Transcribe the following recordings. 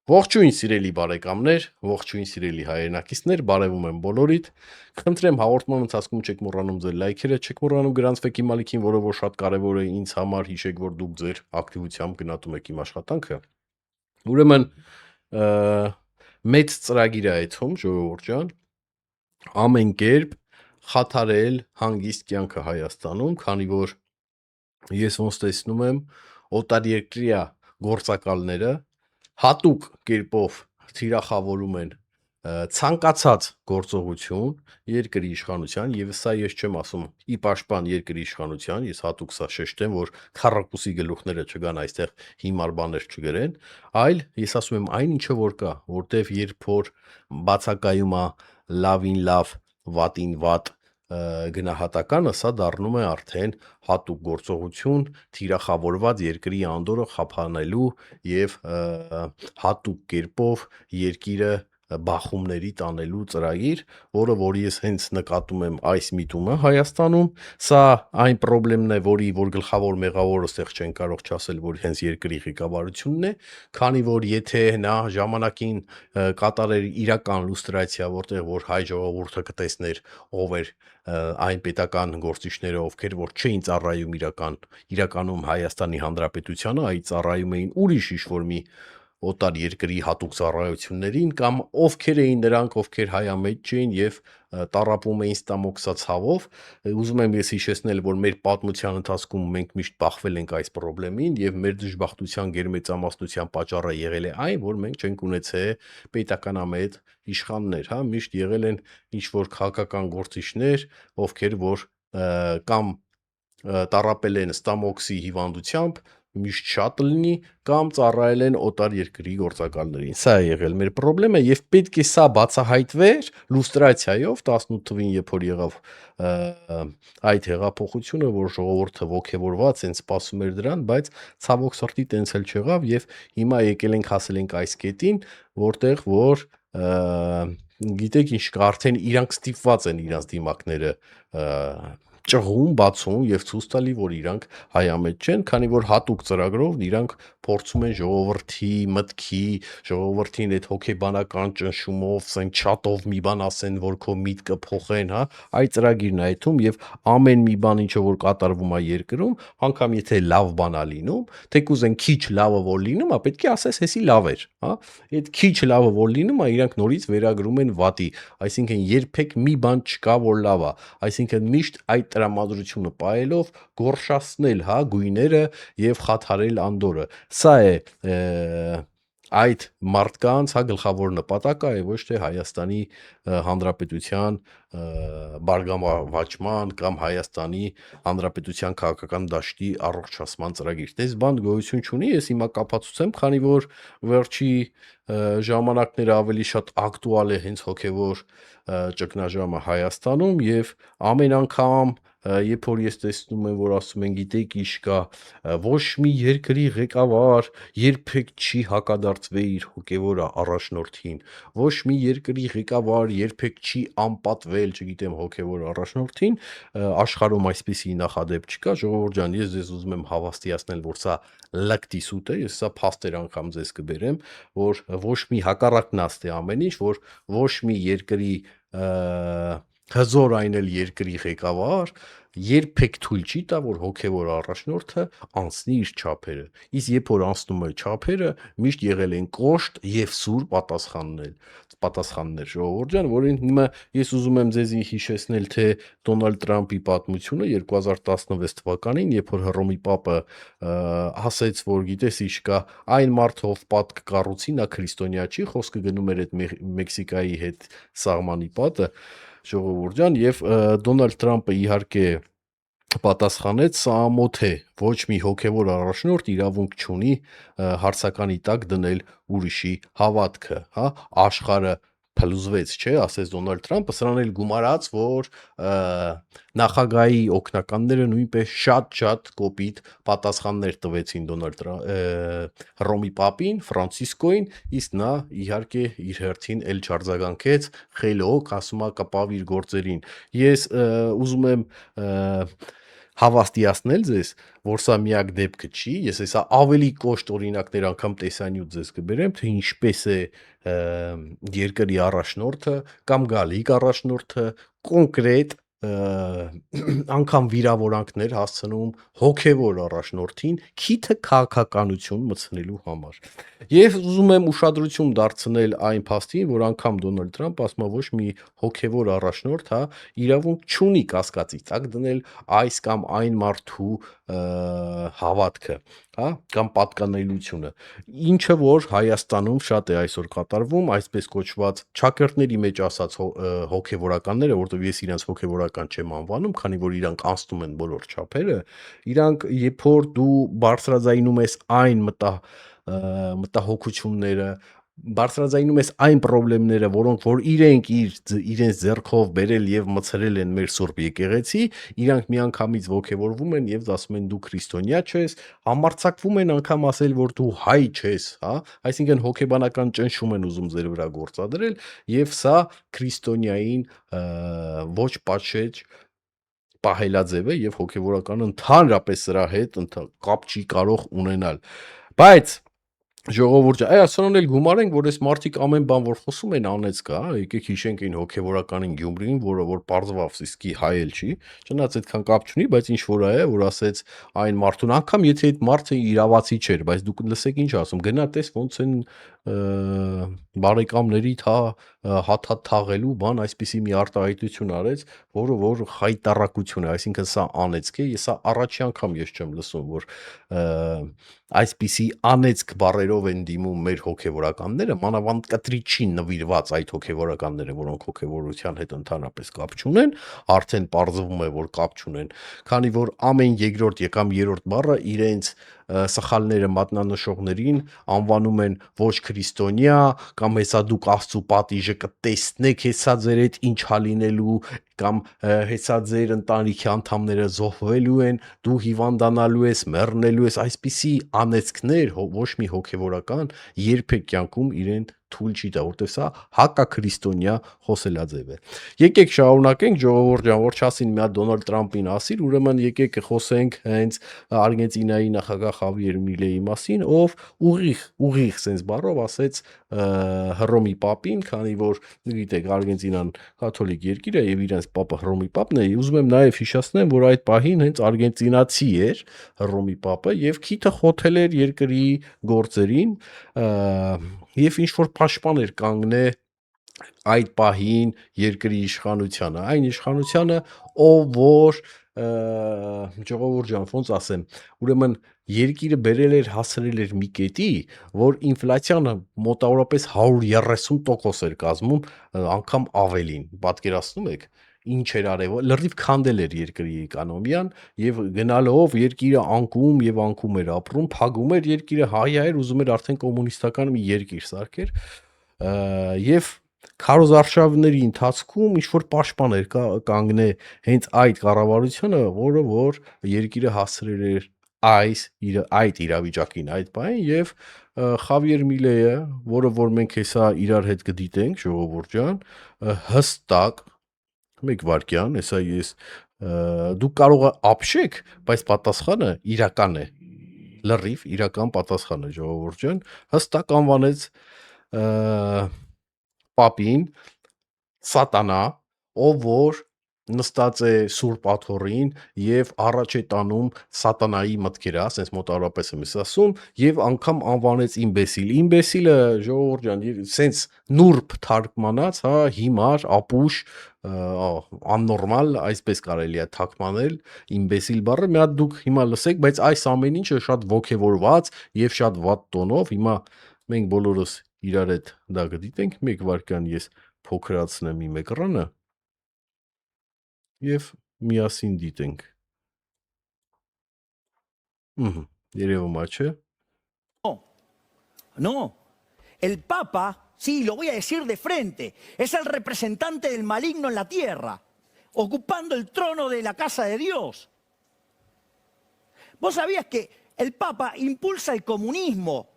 Ողջույն սիրելի բարեկամներ, ողջույն սիրելի հայրենակիցներ, բարևում եմ բոլորիդ։ Խնդրեմ հաղորդման ընթացքում չեք մոռանում ձեր լայքերը, չեք մոռանում գրանցվեք իմ ալիքին, որը որ շատ կարևոր է ինձ համար, հիշեք, որ դուք ձեր ակտիվությամբ գնահատում եք իմ աշխատանքը։ Ուրեմն մեծ ծրագիր է այդում, ժողովուրդ ջան, ամեն կերպ խաթարել հանգիստ կյանքը Հայաստանում, քանի որ ես ոնց տեսնում եմ, օտարերկրյա գործակալները հատուկ կերպով թիրախավորում են ցանկացած գործողություն երկրի իշխանության, եւ սա ես չեմ ասում ի պաշտպան երկրի իշխանության, ես հատուկ սա շեշտեմ, որ քառակուսի գլուխները չգան այստեղ հիմար բաներ չգրեն, այլ ես ասում եմ այն ինչը որ կա, որտեվ երբ որ բացակայում է լավին լավ, վատին վատ գնահատականը, սա դառնում է արդեն հատուկ գործողություն թիրախավորված երկրի անդորը խափանելու եւ հատուկ կերպով երկիրը բախումների տանելու ծրագիր, որը որ ես հենց նկատում եմ այս միտումը Հայաստանում, սա այն խնդիրն է, որ գլխավոր մեղավորը ստեղ չեն կարող չասել, որ հենց երկրի ղեկավարությունն է, քանի որ եթե նա ժամանակին կատարեր իրական լուստրացիա, որտեղ որ հայ ժողովուրդը կտեսներ ով էր այն պետական գործիչները, ովքեր որ չէին ծառայում իրականում Հայաստանի Հանրապետությանը, այլ ծառայում էին ուրիշ ինչ-որ մի օտար երկրի հատուկ ծառայություններին, կամ ովքեր էին նրանք, ովքեր հայամետ չէին եւ տառապում էին ստամոքսա ցավով, ուզում եմ ես հիշեցնել, որ մեր պատմության ընթացքում մենք միշտ բախվել ենք այս խնդրին եւ մեր դժբախտության գերմեծամասնության պատճառը եղել է այն, որ մենք չենք ունեցել պետականամետ իշխաններ, հա, միշտ եղել են ինչ որ քաղաքական գործիչներ, ովքեր որ կամ տառապել են ստամոքսի հիվանդությամբ, միշտ շատ լինի, կամ ծառայել են օտար երկրի գործակալներին։ Սա է եղել մեր խնդրը եւ պետք է սա բացահայտվեր լուստրացիայով 18 թվին, երբ որ եղավ այդ հեղափոխությունը, որ ժողովուրդը ողջևորված են սպասում էր դրան, բայց ցավոք սրտի տենց էլ չեղավ եւ հիմա եկել ենք հասել ենք այս կետին, որտեղ որ գիտեք ինչ կա, արդեն իրանք ստիպված են իրանց դիմակները ճղում, բացում եւ ցույց տալի, որ իրանք հայամետ չեն, քանի որ հատուկ ծրագրով իրանք փորձում են ժողովրդի մտքի, ժողովրդին այդ հոգեբանական ճնշումով, ասենք չաթով մի բան ասեն, որ քո միտքը փոխեն, հա, այդ ծրագիրն է այդում եւ ամեն մի բան ինչը որ կատարվում է երկրում, անգամ եթե լավ բան է լինում, թեկուզ են քիչ լավը որ լինում, պետք է ասես հեսի լավ էր, հա, այդ քիչ լավը որ լինում է, իրանք նորից վերագրում են վատի, այսինքն երբեք մի բան չկա որ լավ է, այսինքն միշտ այդ տրամադրությունը պահելով գորշացնել, հա, գույները եւ խաթարել անդորը, սա է այդ մարդկանց հա գլխավոր նպատակը է, ոչ թե Հայաստանի Հանրապետության բարգավաճման կամ Հայաստանի Հանրապետության քաղաքական դաշտի առողջացման ծրագիր։ Դες բան գոյություն չունի, ես հիմա կապացուցեմ, քանի որ վերջի ժամանակները ավելի շատ ակտուալ է հենց հոգևոր ճգնաժամը Հայաստանում եւ ամեն անգամ երբ որ ես տեսնում եմ, որ ասում են, գիտեք, ինչ կա, ոչ մի երկրի ղեկավար երբեք չի հակադարձվել իր հոգևոր առաջնորդին, ոչ մի երկրի ղեկավար երբեք չի անպատվել, չգիտեմ, հոգևոր առաջնորդին, աշխարհում այսպիսի նախադեպ չկա, ժողովուրդ ջան, ես ձեզ ուզում եմ հավաստիացնել, որ սա լկտի սուտ է, ես սա փաստեր անգամ ձեզ կբերեմ, որ ոչ մի հակառակն աստե ամեն ինչ, որ ոչ մի երկրի հզոր այն էլ երկրի ղեկավար երբեք թույլ չի տա, որ հոգևոր առաջնորդը անցնի իր չափերը, իսկ երբ որ անցնում է չափերը, միշտ եղել են կոշտ եւ սուր պատասխաններ, ժողովուրդ ջան, որին հիմա ես ուզում եմ ձեզի հիշեցնել, թե Դոնալդ Տրամփի պատմությունը 2016 թվականին, երբ որ Հռոմի Պապը ասեց, որ գիտես ինչ կա, այն մարդը ով պատ կկառուցի, նա քրիստոնյա չի, խոսքը գնում էր այդ Մեքսիկայի հետ սահմանի պատը, ժողովուրդ ջան, եւ Դոնալդ Տրամփը իհարկե պատասխանեց, սա ամոթ է, ոչ մի հոգևոր առաջնորդ իրավունք չունի հարցականի տակ դնել ուրիշի հավատքը, հա, աշխարհը փլուզվեց, չէ, ասեց Դոնալդ Տրամփը, սրան էլ գումարած, որ նախագահի օգնականները նույնպես շատ կոպիտ պատասխաններ տվեցին Հռոմի Պապին, Ֆրանցիսկոին, իսկ նա իհարկե իր հերթին էլ չարձագանքեց, խելոք, ասում է կպավ իր գործերին։ Ես ուզում եմ հավաստիացնել ձեզ, որ սա միակ դեպքը չի, ես հեսա ավելի կոշտ օրինակներ անգամ տեսանյութ ձեզ կբերեմ, թե ինչպես է երկրի առաջնորդը կամ գալիք առաջնորդը կոնկրետ անգամ վիրավորանքներ հասցնում հոգևոր առաջնորդին քիթը քաղաքականություն մտցնելու համար։ Եվ ուզում եմ ուշադրություն դարձնել այն փաստին, որ անգամ Դոնալդ Թրամփը ասում է ոչ մի հոգևոր առաջնորդ, հա, իրավունք չունի կասկածի տակ դնել այս կամ այն մարդու հավատքը, հա, կամ պատկանելիությունը, ինչը որ Հայաստանում շատ է այսօր կատարվում, այսպես կոչված ճակերտների մեջ ասած հոգևորականները, որտեղ ես իրենց հոգևորական չեմ անվանում, քանի որ իրանք անցնում են բոլոր չափերը, իրանք երբ որ դու բարձրաձայնում ես այն մտահոգությունները, բարձրաձայնում ես այն խնդիրները, որոնք որ իրենք իրենց ձեռքով բերել եւ մցրել են մեր Սուրբ եկեղեցի, իրանք միանգամից ողջևորվում են եւ ասում են դու քրիստոնյա ես, համարձակվում են անգամ ասել, որ դու հայ ես, հա, այսինքն հոգեբանական ճնշում են ուզում ձեր վրա գործադրել եւ սա քրիստոնյային ոչ պատշեճ պահելաձև է եւ հոգեվորական ընդհանրապես սրա հետ կապ չի կարող ունենալ, բայց ժողովուրդ, ասանոն էլ գումարենք, որ այս մարդիկ ամեն բան, որ խոսում են, անեց կա, եկեք հիշենք այն հոգևորականին Գյումրին, որը որ պարզվավ իսկի հայ էլ չի, չնայած այդքան կապ չունի, բայց ինչ որ է, որ ասեց այն մարդուն, անգամ եթե այդ մարդը իրավացի չէր, բայց դուք լսեք ինչ ասում, գնա տես ոնց են բարեկամներիդ հաթաթ թաղելու բան, այսպիսի մի արտահայտություն արեց, որը որ խայտարակություն է, այսինքն սա անեծք է, սա առաջի անգամ ես չեմ լսում, որ այսպիսի անեծք բառերով են դիմում մեր հոգևորականները, մանավանդ կտրիչին նվիրված այդ հոգևորականները, որոնք հոգևորության հետ ընդհանրապես կապ չունեն, արդեն պարզվում է, որ կապ չունեն, քանի որ ամեն երկրորդ կամ երրորդ բառը իրենց սխալները մատնանշողներին անվանում են ոչ քրիստոնյա կամ հեսա դուք Աստծո պատիժը կտեսնեք, հեսա ձեր հետ ինչ ա լինելու կամ հեսա ձեր ընտանիքի անդամները զոհվելու են, դու հիվանդանալու ես, մեռնելու ես, այսպիսի անեծքներ ոչ մի հոգևորական երբեք կյանքում իրեն թույլ չի տա, որտեղ սա հակաքրիստոնյա խոսելաձև է։ Եկեք շարունակենք, ժողովուրդ ջան, որ չասին մի հատ Դոնալդ Թրամփին ասիր, ուրեմն եկեք խոսենք հենց Արգենտինայի նախագահ Խավիեր Միլեի մասին, ով ուղիղ sense բառով ասեց Հռոմի պապին, քանի որ գիտեք Արգենտինան կաթոլիկ երկիր է եւ իրենց պապը Հռոմի պապն է, ուզում եմ նաեւ հիշեցնեմ, որ այդ պահին հենց արգենտինացի էր Հռոմի պապը եւ քիթը խոթել էր երկրի գործերին եւ ինչ որ պաշտպան էր կանգնե այդ պահին երկրի իշխանությանը, այն իշխանությանը, ով որ ժողովուրդ ջան, ոնց ասեմ, ուրեմն երկիրը բերել էր հասցրել էր մի կետի, որ ինֆլյացիան մոտավորապես 130% էր կազմում, անգամ ավելին, պատկերացնում եք, ինչ էր արել, լրիվ քանդել էր երկրի էկոնոմիան եւ գնալով երկիրը անկում եւ անկում էր ապրում, փագում էր երկիրը, հայ էր, ուզում էր արդեն կոմունիստական մի երկիր սարքեր եւ քարոզարշավների ընթացքում ինչ որ պաշտպան էր կանգնե հենց այդ կառավարությունը, որը որ երկիրը հասցրել էր այդ իրավիճակին այդ բանին եւ Խավիեր Միլեյը, որը որ մենք հեսա իրար հետ կդիտենք, ժողովուրդ ջան, հստակ մեկ վարքյան, հեսա ես դուք կարող ապշեք, բայց պատասխանը իրական է, լրիվ իրական պատասխանը, ժողովուրդ ջան, հստակ անվանեց պապին սատանա, ով որ նստած է Սուրբ աթոռին եւ առաջ է տանում սատանայի մտքերը, ասես մոտավորապես եմ ասում, եւ անգամ անվանեց իմբեսիլը, ժողովուրդ ջան, սենց նուրբ թարգմանած, հա, հիմար, ապուշ, աննորմալ, այսպես կարելի է թարգմանել իմբեսիլ բառը, մի հատ դուք հիմա լսեք, բայց այս ամեն ինչը շատ ոգևորված եւ շատ վատ տոնով, հիմա մենք բոլորս իրար հետ դա կդիտենք, մեկ վարքան ես փոքրացնեմ իմ էկրանը եւ միասին դիտենք։ Երևում է, չէ՞։ No, el Papa, sí, lo voy a decir de frente, es el representante del maligno en la tierra, ocupando el trono de la casa de Dios. ¿Vos sabías que el Papa impulsa el comunismo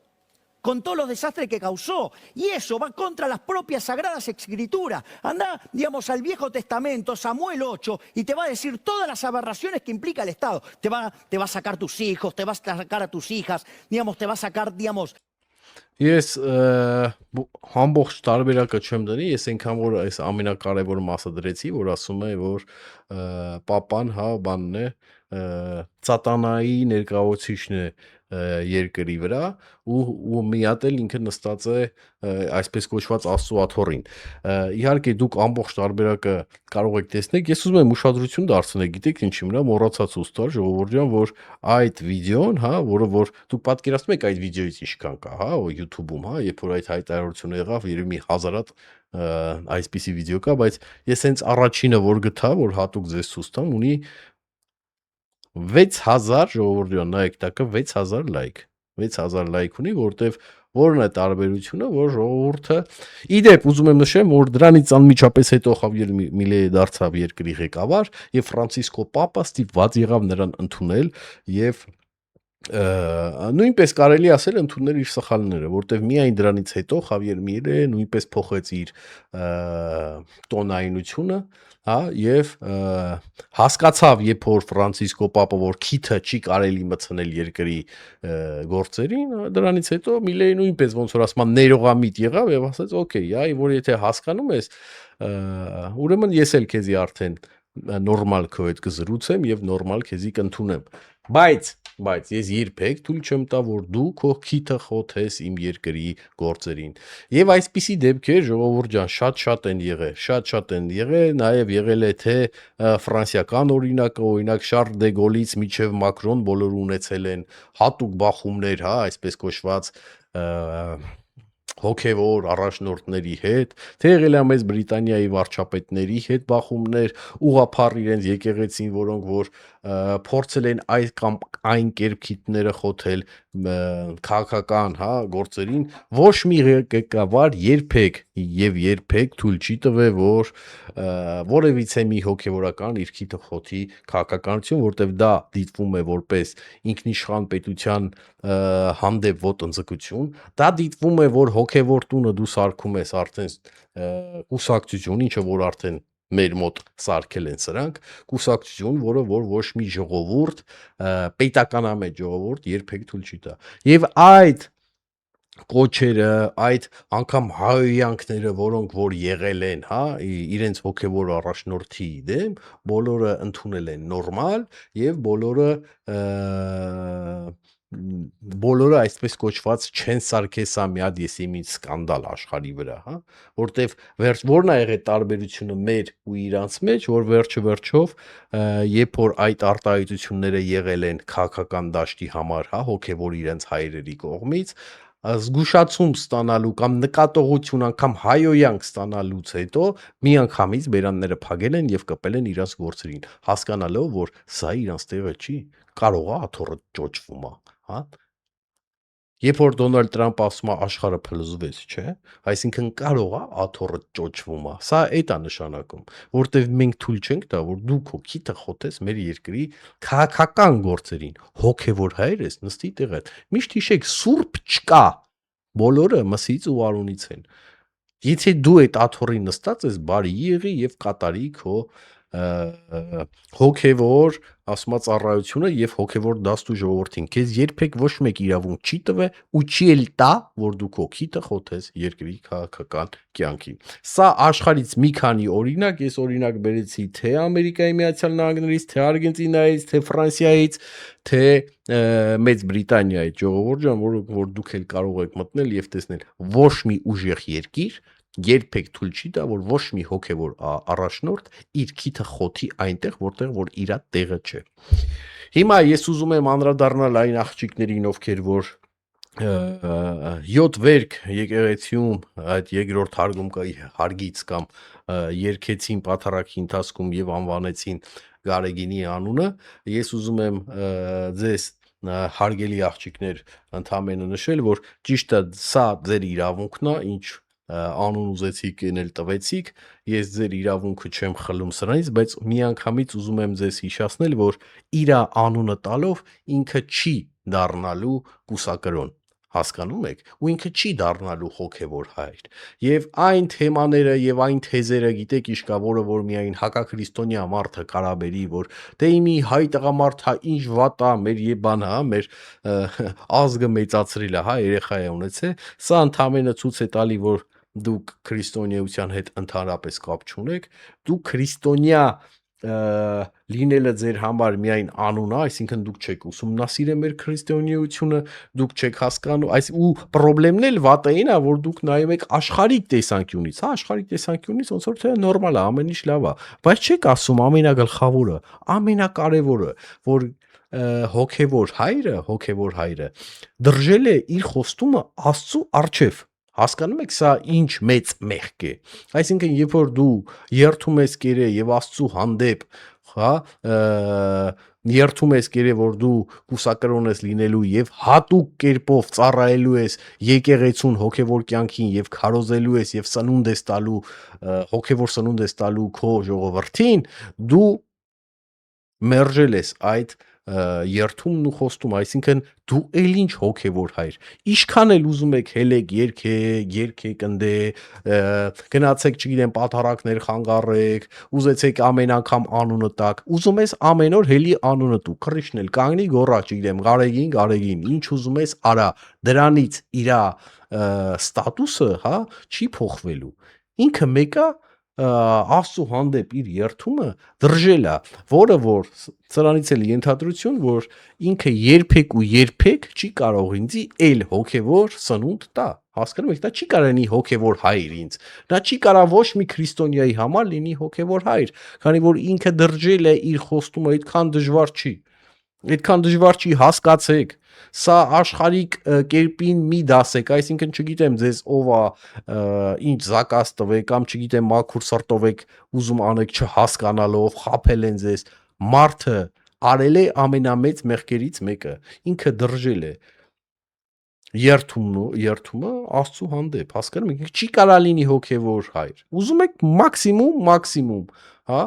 con todos los desastres que causó. Y eso va contra las propias Sagradas Escrituras. Anda, digamos, al Viejo Testamento, Samuel 8, y te va a decir todas las aberraciones que implica el Estado. Te va a sacar tus hijos, te va a sacar a tus hijas, digamos, te va a sacar, digamos... Ես ամբողջ տարբերակը չեմ դնի, ես այնքան որ այս ամենակարևոր մասը դրեցի, որ ասում է, որ պապան, հա, բանն է, ծատանայի ներկայացուցիչն է երկրի վրա ու մի հատ էլ ինքը նստած է այսպես կոչված Աստծո աթոռին։ Իհարկե դուք ամբողջ տարբերակը կարող եք տեսնել, ես ուզում եմ ուշադրություն դարձնել, գիտեք ինչի վրա, մոռացած ուստար ժողովուրդ ջան, որ այդ վիդեոն, հա, որը որ դուք պատկերացնում եք այդ վիդեոից ինչքան կա, հա, YouTube-ում, հա, երբ որ այդ հայտարարությունը եղավ, երևի մի 1000 հատ այսպիսի վիդեո կա, բայց ես հենց առաջինը որ գտա, որ հատուկ ձեզ ցույց տամ, ունի 6000 ժողովրդյան նայեք տակը 6000 լայք 6000 լայք ունի, որտեվ որն է տարբերությունը, որ ժողովուրդը իդեպ ուզում եմ նշեմ, որ դրանից անմիջապես հետո Խավիեր Միլեյը դարձավ երկրի ղեկավար եւ Ֆրանցիսկո Պապա ստիպված եղավ նրան ընդունել եւ նույնպես կարելի ասել ընդունել իր սխալները, որտեվ միայն դրանից հետո Խավիեր Միլեյը նույնպես փոխեց իր տոնայնությունը, հա, եւ հասկացավ, երբ որ Ֆրանցիսկո Պապը որ քիթը չի կարելի մցնել երկրի գործերին, դրանից հետո Միլեյը նույնպես ոնց որ ասում ներողամիտ եղավ եւ ասաց, օքեյ, այ որ եթե հասկանում ես, ուրեմն ես էլ քեզի արդեն նորմալ քո հետ կզրուցեմ եւ նորմալ քեզի կընդունեմ, բայց ես երբեք թույլ չեմ տա, որ դու քո քիթը խոթես իմ երկրի գործերին։ Եվ այսպիսի դեպքեր ժողովուրդ ջան շատ են եղել, շատ են եղել, նաև եղել է թե ֆրանսիական օրինակը, օրինակ Շարլ դե Գոլից միջև Մակրոն բոլորը ունեցել են հատուկ բախումներ, հա, այսպես կոչված հոգևոր առաջնորդների հետ, թե եղել է մեծ Բրիտանիայի վարչապետների հետ բախումներ, ուղղափառ իրենց եկեղեցին, որոնք որ փորձել են այս կամ այն կերպ քիթները խոթել քաղաքական, հա, գործերին, ոչ մի ղեկավար երբեք թույլ չի տվել, որ որևիցե մի հոգևորական իր քիթը խոթի քաղաքականություն, որտեղ դա դիտվում է որպես ինքնիշխան պետության հանդեպ ոտնձգություն, դա դիտվում է, որ հոգևոր տունը դու սարքում ես արդեն կուսակցություն, ինչը որ արդեն մեր մոտ սարքել են սրանք, կուսակցություն, որը որ ոչ մի ժողովուրդ, պետականամետ ժողովուրդ երբեք թույլ չի տա։ Եվ այդ կոչերը, այդ անգամ հայոյանքները, որոնք որ եղել են, հա, իրենց հոգևոր առաջնորդի դեմ, բոլորը ընդունել են նորմալ եւ բոլորը այսպես կոչված չեն սարքել սա մի հատ եսիմի սկանդալ աշխարհի վրա, հա, որտեվ որն է եղել տարբերությունը մեր ու իրանց մեջ, որ վերջով երբ որ այդ արտահայտությունները եղել են քաղաքական դաշտի համար, հա, հոգևոր իրենց հայրերի կողմից, զգուշացում ստանալու կամ նկատողություն անգամ հայոյանք ստանալուց հետո միանգամից բերանները փակել են եւ կպել են իրենց գործերին, հասկանալով, որ սա իրենց տեղը չի, կարող է աթոռը ճոճվում է, հա։ Երբ որ Դոնալդ Տրամպը ասում է աշխարհը փլուզվեց, չէ, այսինքն կարող է աթոռը ճոճվում է, սա այդ է նշանակում, որտեվ մենք թույլ չենք տա, որ դու քո քիթը խոթես մեր երկրի քաղաքական գործերին, հոգևոր հայր ես նստի տեղը, միշտ հիշեք, սուրբ չկա, բոլորը մսից ու արունից են, եթե դու այդ աթոռին նստած ես, բարի եղի եւ կատարի քո հոգևոր ասма ծառայությունը եւ հոգևոր դաստու ժողովրդին քեզ երբեք ոչ մեկ իրավունք չի տվել ու չի էլ տա, որ դու քո քիթը խոթես երկրի քաղաքական կյանքին։ Սա աշխարհից մի քանի օրինակ, ես օրինակ բերեցի թե Ամերիկայի Միացյալ Նահանգներից, թե Արգենտինայից, թե Ֆրանսիայից, թե Մեծ Բրիտանիայից, ժողովուրդ ջան, որ դուք էլ կարող եք մտնել եւ տեսնել ոչ մի ուժեղ երկիր երբեք թույլ չի տա, որ ոչ մի հոգևոր առաջնորդ իր քիթը խոթի այնտեղ, որտեղ որ իր տեղը չէ։ Հիմա ես ուզում եմ անդրադառնալ այն աղջիկներին, ովքեր որ 7 վերք եկեղեցիում այդ երկրորդ հարգից կամ երկեցին պատարագի ընթացքում եւ անվանեցին Գարեգինի անունը, ես ուզում եմ ձեզ հարգելի աղջիկներ ընդհանրապես նշել, որ ճիշտ է, սա ձեր իրավունքն է, ինչ անուն ուզեցիք ենել տվեցիք, ես ձեր իրավունքը չեմ խլում սրանից, բայց միանգամից ուզում եմ ձեզ հիշեցնել, որ իր անունը տալով ինքը չի դառնալու կուսակրոն, Հասկանում եք, ու ինքը չի դառնալու հոգևոր հայր։ Եվ այն թեմաները եւ այն թեզերը, գիտեք, ինչ կա, որը որ միայն հակաքրիստոնյա մարդը կարա բերի, որ դե իմի հայ տղամարդ հա ինչ վատ է, մեր եբանը, հա, մեր ազգը մեծացրել է, հա, երեխա է ունեցել, սա ընդհանրապես ցույց է տալի, որ դուք քրիստոնեության հետ ընդհանրապես կապ չունեք, դուք քրիստոնյա լինելը ձեր համար միայն անուն է, այսինքն դուք չեք ուսումնասիրել մեր քրիստոնեությունը, դուք չեք հասկանում, ու խնդրեմն էլ վատային է, որ դուք նայում եք աշխարհիկ տեսանկյունից, հա, աշխարհիկ տեսանկյունից ոնց որ թե նորմալ է, ամեն ինչ լավ է, բայց չեք ասում ամենագլխավորը, ամենակարևորը, որ հոգևոր հայրը դրժել է իր խոստումը Աստծու առջև։ Հասկանում եք, սա ինչ մեծ մեղք է։ Այսինքն, երբ որ դու երթում ես կերե եւ Աստծու հանդեպ, հա, երթում ես կերե, որ դու կուսակրոն ես լինելու եւ հատուկ կերպով ծառայելու ես եկեղեցուն հոգևոր կյանքին եւ քարոզելու ես եւ սնունդ ես տալու, հոգևոր սնունդ ես տալու քո ժողովրդին, դու մերժել ես այդ երթումն ու խոստում, այսինքն դու էլ ինչ հոգևոր հայր, ինչքան էլ ուզում եք հելեք, երգեք, ընդե, գնացեք, չգիտեմ, պատարակներ խանգարեք, ուզեցեք ամեն անգամ անունը տակ, ուզում ես ամեն օր հելի անունը տու, քրիշն էլ կանգնի գոռա, չգիտեմ, Գարեգին, ինչ ուզում ես արա, դրանից իրա ստատուսը, հա, չի փոխվելու, ինքը մեկը Աստծու հանդեպ իր երթումը դրժել է, որը որ սրանից էլ ենթադրություն, որ ինքը երբեք չի կարող ինձի էլ հոգևոր սնունդ տա, հասկանում եք, դա չի կարող լինի հոգևոր հայր ինձ, դա չի կարող ոչ մի քրիստոնյայի համար լինի հոգևոր հայր, քանի որ ինքը դրժել է իր խոստումը, այդքան դժվար չի, հասկացեք, սա աշխարհիկ կերպին մի դասեք, այսինքն չգիտեմ ձեզ ով է ինչ զակաս տվեք կամ չգիտեմ մաքուր սրտով եք ուզում անեք չհասկանալով խաբել են ձեզ, մարդը արել է ամենամեծ մեղքերից մեկը, ինքը դրժել է երթումը Աստծու հանդեպ, հասկանում եք, չի կարա լինի հոգևոր հայր, ուզում եք մաքսիմում, հա,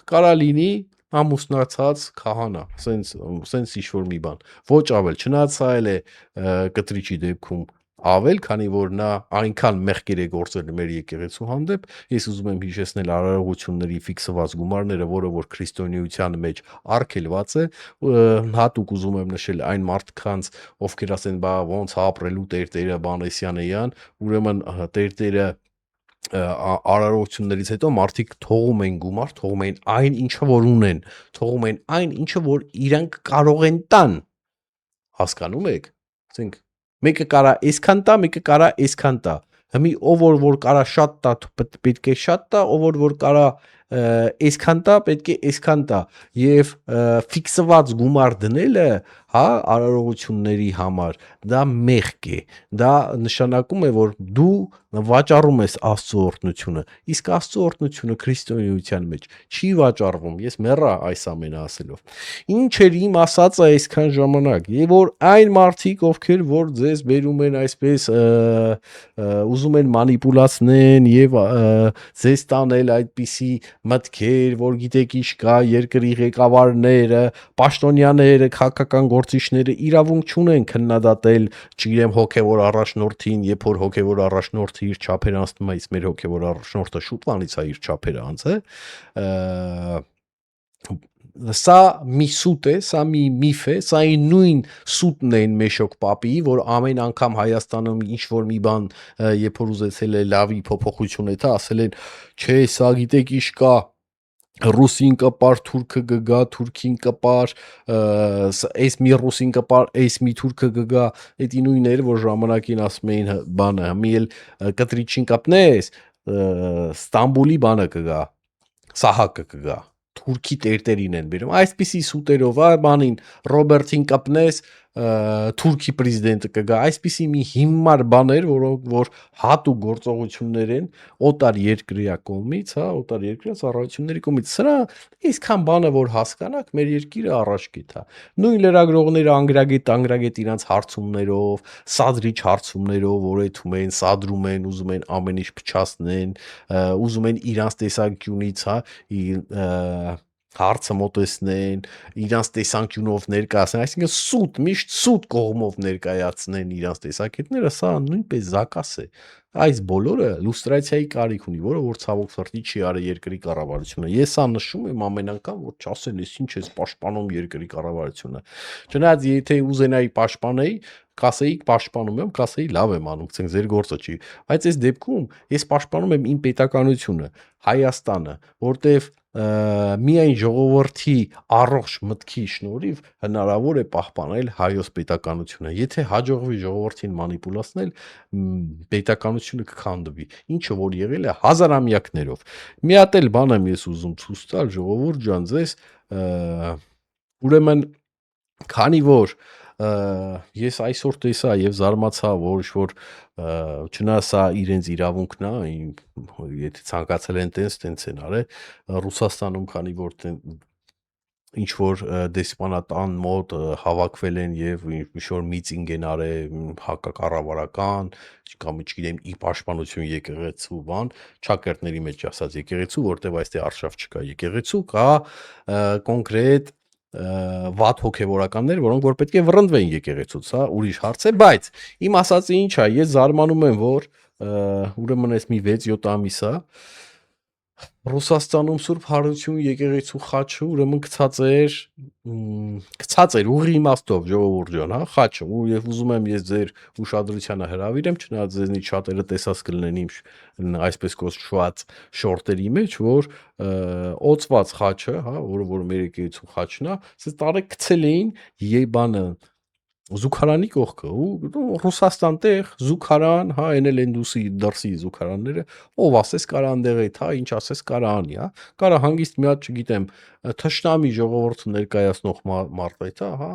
կարա լինի ամուսնացած քահանա, սենց ինչ-որ մի բան, ոչ ավել, չնայած սա էլ է կտրիչի դեպքում ավել, քանի որ նա այնքան մեղքեր է գործել մեր եկեղեցու հանդեպ, ես ուզում եմ հիշեցնել արարողությունների ֆիքսված գումարները, որը որ քրիստոնեության մեջ արգելված է, հատուկ ուզում եմ նշել այն մարդկանց, ովքեր ասեն, բա ոնց ապրելու Տերտերը Բանեսյանեյան, ուրեմն Տերտերը արարողություններից հետո մարդիկ թողում են գումար, թողում են այն ինչը որ ունեն, թողում են այն ինչը որ իրանք կարող են տան, հասկանում եք, ասենք մեկը կարա այսքան տա, մեկը կարա այսքան տա, հիմի ով որ կարա շատ տա, պետք է շատ տա, ով որ կարա այսքան տա, պետք է այսքան տա, եւ ֆիքսված գումար դնելը, հա, արարողությունների համար, դա մեղք է, դա նշանակում է, որ դու վաճառում ես Աստծո օրհնությունը, իսկ Աստծո օրհնությունը քրիստոնեության մեջ չի վաճառվում, ես մեռա այս ամենը ասելով, ինչ էր իմ ասածը այսքան ժամանակ, եւ որ այն մարդիկ, ովքեր որ ձեզ բերում են այսպես, ուզում են մանիպուլացնեն եւ ձեզ տանել այդպիսի մտքեր, որ գիտեք ինչ կա, երկրի ղեկավարները, պաշտոնյաները, քաղաքական գործիչները իրավունք չունեն քննադատել, չգիտեմ, հոգևոր առաջնորդին, երբ որ հոգևոր առաջնորդը իր չափերը անցնում է, իսկ մեր հոգևոր առաջնորդը շուտվանից է իր չափերը անցել, սա մի սուտ է, սա մի միֆ է, սա այն նույն սուտն է Մեշոկ Պապի, որ ամեն անգամ Հայաստանում ինչ որ մի բան, երբ որ ուզեցել է լավի փոփոխություն է, դա ասել են, չէ, սա գիտեք ինչ կա, ռուսին կպար, թուրքը գգա, թուրքին կպար, այս մի ռուսին կպար, այս մի թուրքը գգա, էդի նույնները, որ ժամանակին ասում էին բանը, մի էլ կտրիչին կապնես, Ստամբուլի բանը կգա, Սահակը կգա, թուրքի տերտերին են բերում, այսպիսի սուտերով, բանին, Ռոբերտին կապնես, թուրքի պրեզիդենտը կգա, այսպիսի մի հիմար բաներ, որ հատուկ գործողություններ են օտար երկրյա կողմից, հա, օտար երկրյա ծառայությունների կողմից, սրա այսքան բանը որ հասկանաք, մեր երկիրը առաջ գիտա, նույն լրագրողները անգրագետ իրանց հարցումներով, սադրիչ հարցումներով, որ էթում են, սադրում են, ուզում են ամեն ինչ փչացնեն, ուզում են իրանց տեսանկյունից, հա, հարցը մոտեցնեն, իրանց տեսանկյունով ներկայացնեն, այսինքն սուտ, միշտ սուտ կողմով ներկայացնեն իրանց տեսակետները, սա նույնպես զակաս է։ Այս բոլորը լուստրացիայի կարիք ունի, որը որ ցավոք սրտի չի արել երկրի կառավարությունը։ Ես սա նշում եմ ամեն անգամ, որ չասեն, ես ինչ ես պաշտպանում երկրի կառավարությունը։ Չնայած եթե ուզենայի պաշտպանեի, կասեի պաշտպանում եմ, կասեի լավ եմ անում, ցենք ձեր գործը չի։ Բայց այս դեպքում ես պաշտպանում եմ իմ պետականությունը, Հայաստանը, որտեվ միայն ժողովրդի առողջ մտքի շնորհիվ հնարավոր է պահպանել հայոց պետականությունը։ Եթե հաջողվի ժողովրդին մանիպուլացնել, պետականությունը կքանդվի, ինչը որ եղել է հազարամյակներով։ Մի հատ էլ բան եմ ես ուզում ցույց տալ, ժողովուրդ ջան, ձեզ ուրեմն քանի որ ես այսօր տեսա եւ զարմացա, որ ինչ-որ չնայած սա իրենց իրավունքն է, եթե ցանկացել են տենց են արել, Ռուսաստանում քանի որ ինչ որ դեսպանատան մոտ հավաքվել են եւ ինչ որ միտինգ են արել հակակառավարական կամ չգիտեմ ի պաշտպանություն եկեղեցու բան, ճակերտների մեջ ասած եկեղեցու, որտեվ այստեղ արշավ չկա, եկեղեցու կա կոնկրետ վատ հոգևորականներ, որոնք որ պետք է վռնդվեն եկեղեցուց, հա, ուրիշ հարց է, բայց իմ ասածը ինչ է, ես զարմանում եմ, որ ուրեմն այս մի 6-7 ամիս է Ռուսաստանում Սուրբ Հարություն եկեղեցու խաչը ուրեմն գցած էր ուղի իմաստով ժողովուրդ ջան, հա, խաչը, ու եւ ուզում եմ ես ձեր ուշադրությանը հրավիրեմ, չնայած ձեզնից շատերը տեսած կլինեն իմ այսպես կոչված շորտերի մեջ, որ օծված խաչը, հա, որ մեր եկեղեցու խաչն է, ասես տարեք գցել էին բանը զուգարանի կողքը ու Ռուսաստան տեղ զուգարան, հա, էնել են դրսի զուգարանները, ով ասես կարա անդեղ այդ, հա, ինչ ասես կարա անի, հա, կարա հանգիստ մի հատ, չգիտեմ, թշնամի ժողովուրդը ներկայացնող մարդ այդ, հա,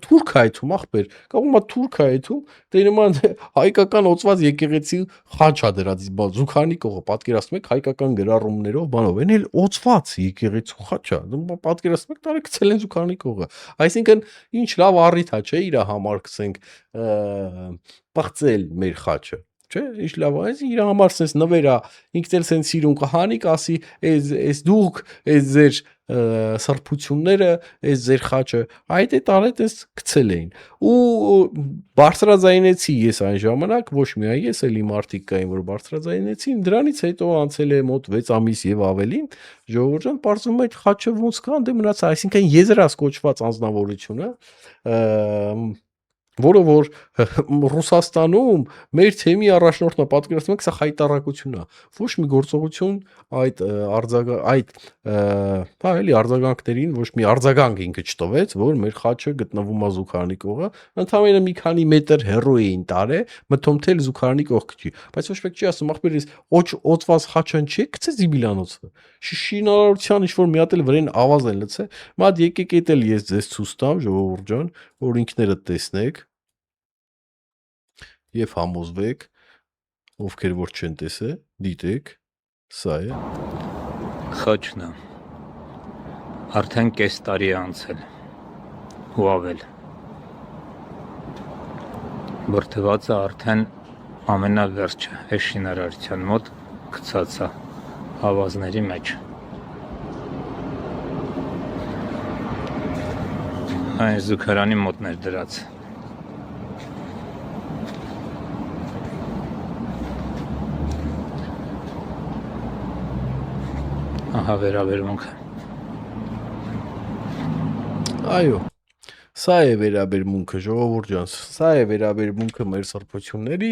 թուրք այթում ախպեր, կողմա թուրք այթում, դե նման հայկական օծված եկեղեցի խաչ ա դրած, զուգարանի կողը, պատկերացնում եք հայկական գրառումներով, բանով, այն էլ օծված եկեղեցու խաչ ա, պատկերացնում եք տարեք գցել են զուգարանի կողը, այսինքն ինչ լավ առիթ ա, չէ՞ իր համար կսենք պղծել մեր խաչը, չէ՞, ինչ լավ է, իր համար sense նվերա, ինքն էլ sense սիրուն կհանի, կասի, այս դուք, այս ձեր սրբությունները, այս ձեր խաչը, այդ է տարեց այս գցել էին։ Ու բարձրաձայնեցի ես այն ժամանակ, ոչ միայն ես, էլի մարդիկ կային, որ բարձրաձայնեցին, դրանից հետո անցել է մոտ 6 ամիս եւ ավելին, ժողովուրդ ջան, պարզվում է այդ խաչը ոնց կա, դե մնացա, այսինքն եզրած կոչված անձնավորությունը, որը որ Ռուսաստանում մեր թեմի առաջնորդն է, պատկերացնում եք, սա խայտարակություն է, ոչ մի գործողություն այդ հա էլի արձագանքներին ոչ մի արձագանք ինքը չտվեց, որ մեր խաչը գտնվում է զուգարանի կողը, ընդամենը մի քանի մետր հեռու էին տարել, մթոմթել զուգարանի կողքը չի, բայց ոչ մեկ չի ասում, ախպեր ես օծված խաչն չի գցե զիբիլանոցը, շինարարության ինչ որ մի հատ էլ վրան ավազ են լցե, մատ եկեք էդ էլ ես ձեզ ցույց տամ, ժողովուրդ ջան, որ ինքներդ տեսնեք եւ համոզվեք, ովքեր որ չեն տեսել, դիտեք, սա է խաչն է, արդեն կես տարի է անցել ու ավել, բրդվածը արդեն ամենավերջը է շինարարության մոտ գցած է հավազների մեջ, այն զուգարանի մոտն էր դրած, ահա վերաբերմունքը։ Այո, սա է վերաբերմունքը, ժողովուրդ ջան, սա է վերաբերմունքը մեր սրբությունների,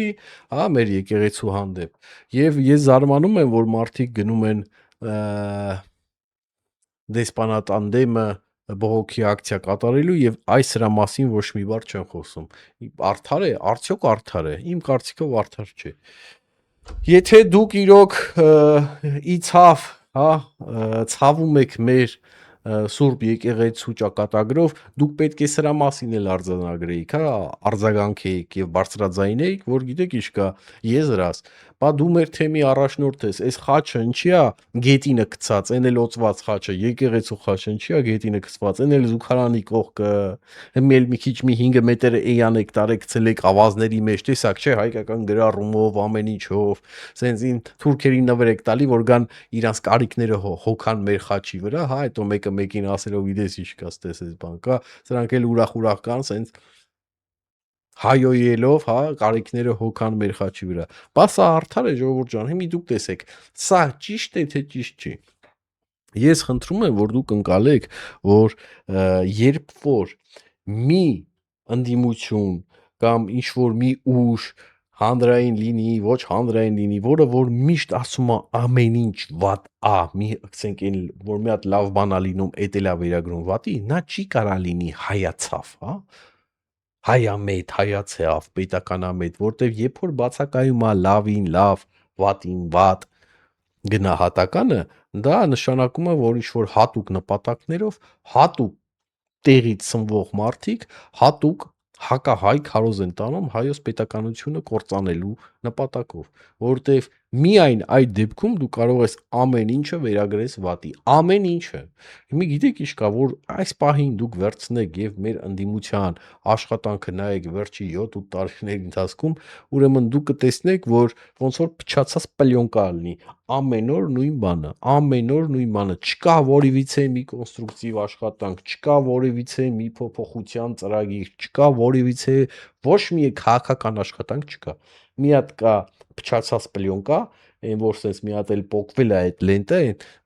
հա, մեր եկեղեցու հանդեպ։ Եվ ես զարմանում եմ, որ մարդիկ գնում են դեսպանատան դեմը բողոքի ակցիա կատարելու եւ այս սրա մասին ոչ մի բառ չեն խոսում։ Արդար է, արդյոք արդար է։ Իմ կարծիքով արդար չէ։ Եթե դուք իրոք իցավ, հա, ցավում եք մեր Սուրբ եկեղեցու ճակատագրով, դուք պետք է սրա մասին էլ արձանագրեիք, հա, արձագանքեիք եւ բարձրաձայնեիք, որ գիտեք ինչ կա, եզրած, բա դու մեր թեմի առաջնորդ ես, այս խաչը ինչի է գետինը գցած, այն էլ օծված խաչը, եկեղեցու խաչը ինչի է գետինը գցված, այն էլ զուգարանի կողքը, հիմա մի քիչ մի 5 մետր էյանեք տարեք գցել եք ավազների մեջ, տեսակ, չէ, հայկական գրառումով, ամեն ինչով, սենց ին թուրքերին նվեր եք տալի, որ գան իրանց կարիքները հոգան մեր խաչի վրա, հա, հետո մեկը մեկը մեկին ասելով գիտես ինչ կա, ստես բան կա, սրանք էլ ուրախ կան, սենց հայոյելով, հա, կարիքները հոգան մեր խաչի վրա։ Բա սա արդար է, ժողովուրդ ջան, հիմա դուք տեսեք, սա ճիշտ է թե ճիշտ չի։ Ես խնդրում եմ, որ դուք ընկալեք, որ երբ որ մի ընդդիմություն կամ ինչ որ մի ուժ հանրային լինի, ոչ հանրային լինի, որը որ միշտ ասում է ամեն ինչ վատ ա, մի ասենք այն որ մի հատ լավ բան ա լինում, էդ էլա վերագրում վատի, նա չի կարա լինի հայացավ, հա։ Հայամետ, հայացավ, պետականամետ, որտեվ երբ որ բացակայում է լավին լավ, վատին վատ գնահատականը, դա նշանակում է, որ ինչ-որ հատուկ նպատակներով, հատուկ տեղից սնվող մարդիկ, հատուկ հակահայ քարոզ են տանում հայոց պետականությունը կործանելու նպատակով, որտեվ միայն այդ դեպքում դու կարող ես ամեն ինչը վերագրես վատի, ամեն ինչը։ Հիմա գիտեք ինչ կա, որ այս պահին դուք վերցնեք եւ մեր ընդդիմության աշխատանքը նայեք վերջի 7-8 տարիների ընթացքում, ուրեմն դուք կտեսնեք, որ ոնց որ փչացած պլյոնկա լինի, ամեն օր նույն բանը, ամեն օր նույն բանը, չկա որևիցե մի կոնստրուկտիվ աշխատանք, չկա որևիցե մի փոփոխության ծրագիր, չկա որևիցե ոչ մի քաղաքական աշխատանք չկա։ Մի հատ կա փչացած պլյոնկա, այն որ sense մի հատ էլ պոկվել է այդ լենտը,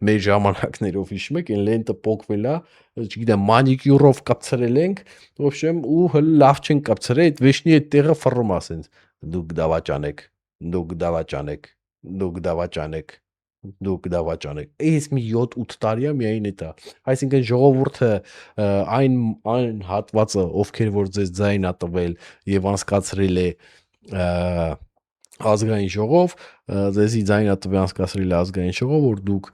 մեր ժամանակներով հիշում եք, այն լենտը պոկվել է, չգիտեմ, մանիկյուրով կապցրել ենք, ոբշեմ ու հələ լավ չեն կապցրել, այդ վեշնի այդ տեղը ֆռում է sense դուք դավաճանեք, դուք դավաճանեք, դուք դավաճանեք, դուք դավաճանեք։ Այս մի 7-8 տարի է միայն էտա։ Այսինքն ժողովուրդը այն հատվածը, ովքեր որ ձեզ ձայն ա տվել եւ անցկացրել է ազգային ժողով, ձեզի ձայն ա տվել անցկացրել է ազգային ժողով, որ դուք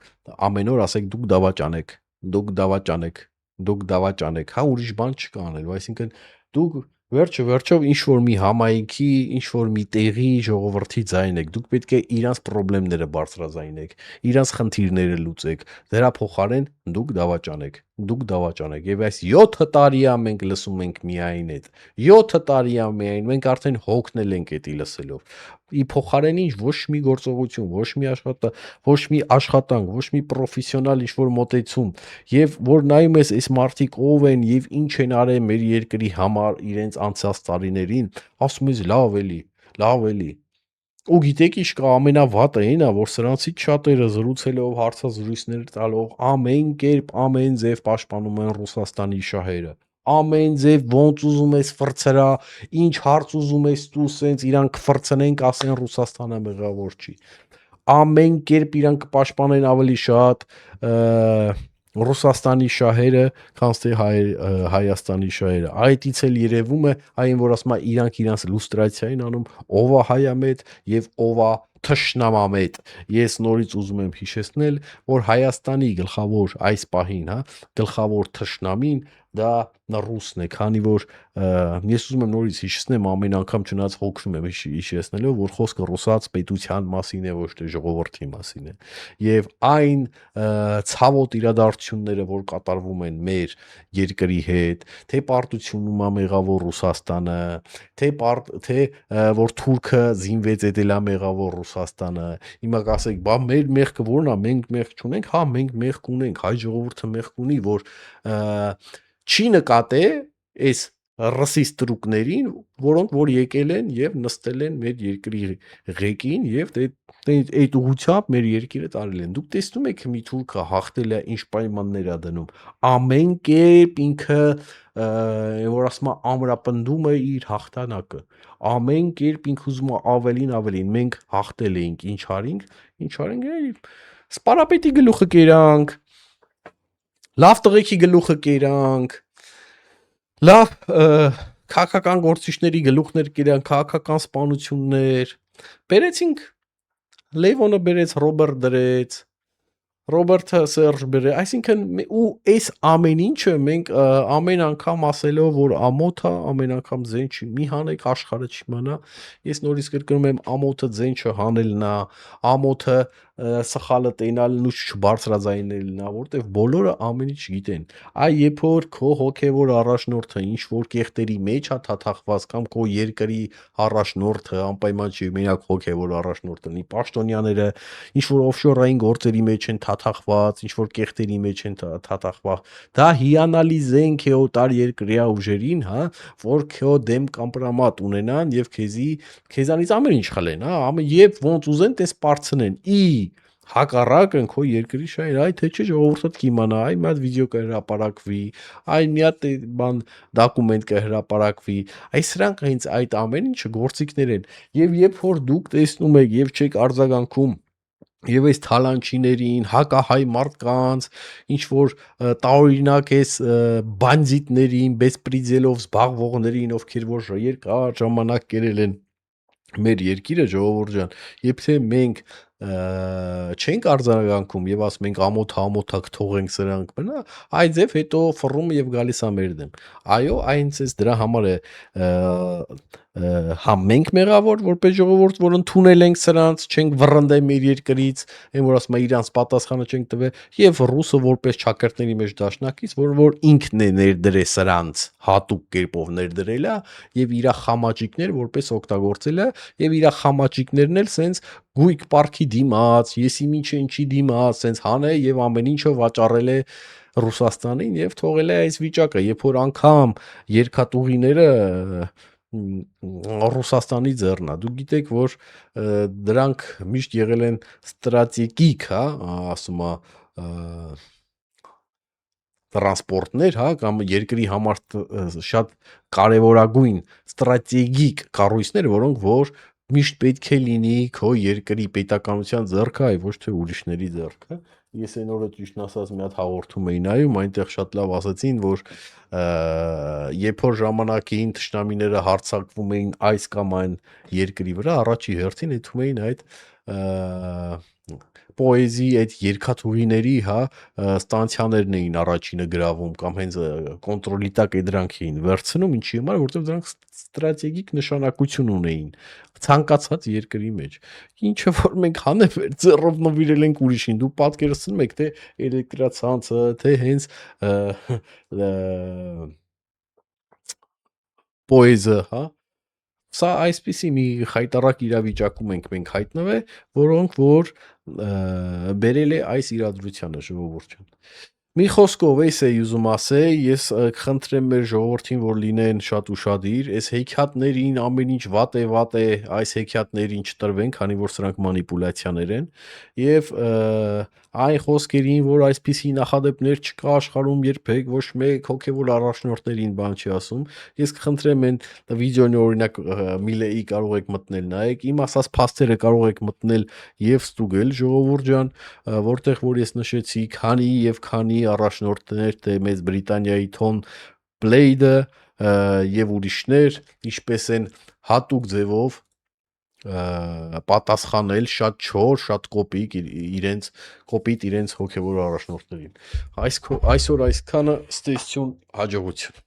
ամեն օր ասեք դուք դավաճանեք, դուք դավաճանեք, դուք դավաճանեք, հա ուրիշ բան չկա անելու, այսինքն դուք վերջով ինչ որ մի համայնքի, ինչ որ մի տեղի ժողովրդի ձայն եք, դուք պետք է իրանց խնդիրները բարձրաձայնեք, իրանց խնդիրները լուծեք, դրա փոխարեն դուք դավաճանեք, դուք դավաճանեք եւ այս 7 տարի է մենք լսում ենք միայն այդ 7 տարի է միայն մենք արդեն հոգնել ենք էդի լսելով ի փոխարեն ինչ ոչ մի գործողություն, ոչ մի աշխատանք, ոչ մի պրոֆեսիոնալ ինչ որ մոտեցում եւ որ նայում ես այս մարդիկ ով են եւ ինչ են արել մեր երկրի համար իրենց անցած տարիներին, ասում ես լավ էլի։ Ու գիտեք ինչ կա ամենավատը այն է, որ սրանցից շատերը զրուցելով հարցազրույցներ տալով ամեն կերպ, ամեն ձև պաշտպանում են Ռուսաստանի շահերը։ Ամեն ձև ոնց ուզում ես ֆրցրա, ինչ հարց ուզում ես դու, սենց իրանք կֆրցնենք, ասեն Ռուսաստանը մեղավոր չի։ Ամեն կերպ իրանք կպաշտպանեն ավելի շատ Ռուսաստանի շահերը, քան թե Հայաստանի շահերը։ Այդից էլ երևում է այն, որ ասում է իրանք իրանց լուստրացիա են անում, ով է հայամետ եւ ով է թշնամամետ։ Ես նորից ուզում եմ հիշեցնել, որ Հայաստանի գլխավոր այս պահին, հա, գլխավոր թշնամին դա ռուսն է, քանի որ ես ուզում եմ նորից հիշեցնեմ, ամեն անգամ չնայած հոգնում եմ հիշեցնելով, որ խոսքը ռուսաց պետության մասին է, ոչ թե ժողովրդի մասին է։ Եվ այն ցավոտ իրադարձությունները, որ կատարվում են մեր երկրի հետ, թե պարտությունում է մեղավոր Ռուսաստանը, թե որ թուրքը զինվեց էդելա մեղավոր Ռուսաստանը։ Հիմա կասեք, բա մեր մեղքը ո՞րն է, մենք մեղք չունենք, հա մենք մեղք ունենք, հայ ժողովուրդը մեղք ունի, որ չի նկատե այս ռասիստ տրուկներին, որոնք որ եկել են եւ նստել են մեր երկրի ղեկին եւ այդ ուղղությամբ մեր երկիրը տարել են։ Դուք տեսնում եք մի թուրքը հաղթել է ինչ պայմաններ է դնում։ Ամեն կերպ ինքը որ ասում է ամրապնդում է իր հաղթանակը։ Ամեն կերպ ինքը ուզում է ավելին, մենք հաղթել էինք, ինչ արինք, սպարապետի գլուխը կերանք, լավ տղեկի գլուխը կերանք, լավ քաղաքական գործիչների գլուխներ կերանք, քաղաքական սպանություններ, բերեցինք Լևոնը բերեց, Ռոբերտ դրեց, Ռոբերտը Սերժ բերեց, այսինքն ու այս ամեն ինչը մենք ամեն անգամ ասելով, որ ամոթը ամեն անգամ ձեն չի, մի հանեք աշխարհը չիմանա, ես նորից կրկնում եմ, ամոթը ձեն չհանելն է, ամոթը սխալը տենալն ու չբարձրաձայնելն ա, որտեվ բոլորը ամեն ինչ գիտեն։ Այ երբ որ քո հոգևոր առաջնորդը ինչ որ կեղտերի մեջ է թաթախված կամ քո երկրի առաջնորդը անպայման չի մենակ հոգևոր առաջնորդն ի պաշտոնյաները ինչ որ օֆշորային գործերի մեջ են թաթախված, ինչ որ կեղտերի մեջ են թաթախված, դա հիանալի զենք է օտար երկրյա ուժերին, հա, որ քո դեմ կամպրամատ ունենան եւ քեզանից ամեն ինչ խլեն, հա, երբ ոնց ուզեն, տես պարցնեն։ Հակառակն քո երկրի շահեր, այ թե չէ ժողովուրդը կիմանա, այ մի հատ վիդեո կհրապարակվի, այ մի հատ բան դոկումենտ կհրապարակվի, այ սրանք հենց այդ ամեն ինչը գործիքներ են, եւ երբ որ դուք տեսնում եք եւ չեք արձագանքում եւ այս թալանչիներին, հակահայ մարդկանց, ինչ որ տարօրինակ էս բանդիտներին, բեսպրիձելով զբաղվողներին, ովքեր որ երկար ժամանակ կերել են մեր երկիրը, ժողովուրդ ջան, եթե մենք չենք արձագանքում եւ ասում ենք ամոթ թողենք սրանք բնա, այ ձև հետո ֆռում եւ գալիս է մեր դեմ։ Այո, այնց էս դրա համար է հա մենք մեղավոր որպես ժողովուրդ, որ ընդունել ենք սրանց, չենք վռնդել մեր երկրից, այն որ ասում է իրանց պատասխանը չենք տվել, եւ ռուսը որպես ճակերտների մեջ դաշնակից, որ ինքն է ներդրել սրանց հատուկ կերպով ներդրել է եւ իր խամաճիկներ որպես օգտագործել է եւ իր խամաճիկներն էլ սենց գույք պարքի դիմաց, եսի ինչի դիմաց, սենց հանե եւ ամեն ինչը վաճառել է Ռուսաստանին եւ թողել է այս վիճակը, երբ որ անգամ երկաթուղիները Ռուսաստանի ձեռնա։ Դուք գիտեք, որ դրանք միշտ եղել են ստրատեգիկ, հա, ասում է տրանսպորտներ, հա, կամ երկրի համար շատ կարևորագույն ստրատեգիկ կառույցներ, որոնք որ միշտ պետք է լինի քո երկրի պետականության ձեռքը, այ ոչ թե ուրիշների ձեռքը։ Ես այն օրը ճիշտ ասած մի հատ հաղորդում էի նայում, այնտեղ շատ լավ ասացին, որ երբ որ ժամանակին թշնամիները հարձակվում էին այս կամ այն երկրի վրա, առաջի հերթին հետում էին այդ պոեզի այդ երկաթուղիների, հա, ստանցիաներն էին առաջինը գրավում կամ հենց կոնտրոլի տակ է դրանք էին վերցնում, ինչի համար, որովհետև դրանք ստրատեգիկ նշանակություն ունեին ցանկացած երկրի մեջ։ Ինչը որ մենք հանել մեր ձեռով նվիրել ենք ուրիշին, դու պատկերացնում եք, թե էլեկտրացանցը, թե հենց պոեզը, հա, սա այսպիսի մի խայտառակ իրավիճակում ենք մենք հայտնվել, որոնք որ բերել է այս իրադրությանը, ժողովուրդ ջան։ Մի խոսքով էս էի ուզում ասել, ես կխնդրեմ մեր ժողովրդին, որ լինեն շատ ուշադիր, այս հեքիաթներին ամեն ինչ վատ է, այս հեքիաթներին չտրվեն, քանի որ սրանք մանիպուլյացիաներ են, եւ այն խոսքերին, որ այսպիսի նախադեպներ չկա աշխարհում երբեք, ոչ մեկ հոգևոր առաջնորդներին բան չի ասում, ես կխնդրեմ այն վիդեոնի օրինակ միլեի կարող եք մտնել նայեք, իմ ասած փաստերը կարող եք մտնել եւ ստուգել, ժողովուրդ ջան, որտեղ որ ես նշեցի քանի եւ քանի առաջնորդներ, թե Մեծ Բրիտանիայի Թոմ Բլեյդը եւ ուրիշներ, ինչպես են հատուկ ձևով պատասխանել շատ չոր, շատ կոպիտ իրենց հոգևոր առաջնորդներին։ Այսօր այսքանը, ստեսություն, հաջողություն։